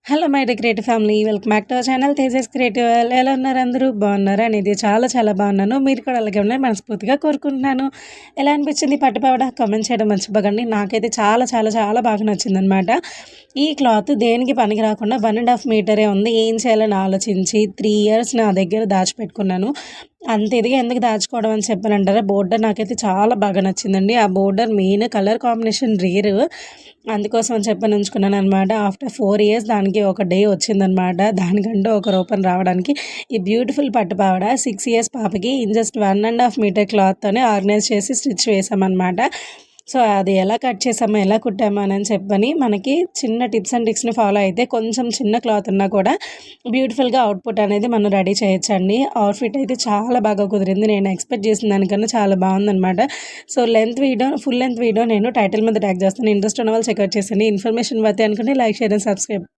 Hello my the creative family welcome back to our channel Tejas creative world. ఎలా ఉన్నారు అందరూ? బాగున్నారా? అనేది చాలా చాలా బాగున్నాను. మీరు కూడా అలాగే ఉన్నారు మనస్ఫూర్తిగా కోరుకుంటున్నాను. ఎలా అనిపించింది పట్టుపావడ? కామెంట్ చేయడం మర్చిపోకండి. నాకైతే చాలా చాలా చాలా బాగా నచ్చిందనమాట. ఈ క్లాత్ దేనికి పనికి రాకుండా 1.5 మీటరే ఉంది. ఏం చేయాలని ఆలోచించి 3 ఇయర్స్ నా దగ్గర దాచిపెట్టుకున్నాను. అంత ఇదిగా ఎందుకు దాచుకోవడం అని చెప్పానంటారా, బోర్డర్ నాకైతే చాలా బాగా నచ్చిందండి. ఆ border main colour combination rare, అందుకోసం అని చెప్పని ఉంచుకున్నాను అనమాట. ఆఫ్టర్ 4 ఇయర్స్ దానికి ఒక డే వచ్చిందనమాట. దానికంటూ ఒక రూపం రావడానికి ఈ బ్యూటిఫుల్ పట్టుపావడ 6 ఇయర్స్ పాపకి ఇన్ జస్ట్ 1.5 మీటర్ క్లాత్తోనే ఆర్గనైజ్ చేసి స్టిచ్ వేసామన్నమాట. సో అది ఎలా కట్ చేసామో ఎలా కుట్టామో అని చెప్పని మనకి చిన్న టిప్స్ అండ్ ట్రిక్స్ని ఫాలో అయితే కొంచెం చిన్న క్లాత్ ఉన్నా కూడా బ్యూటిఫుల్గా అవుట్పుట్ అనేది మనం రెడీ చేయొచ్చండి. అవుట్ఫిట్ అయితే చాలా బాగా కుదిరింది. నేను ఎక్స్పెక్ట్ చేసిన దానికన్నా చాలా బాగుందనమాట. సో ఫుల్ లెంత్ వీడియో నేను టైటిల్ మీద ట్యాగ్ చేస్తాను. ఇంట్రెస్ట్ ఉన్న వాళ్ళు చెక్అవుట్ చేసండి. ఇన్ఫర్మేషన్ వర్తి అనుకుంటే లైక్ షేర్ అండ్ సబ్స్క్రైబ్.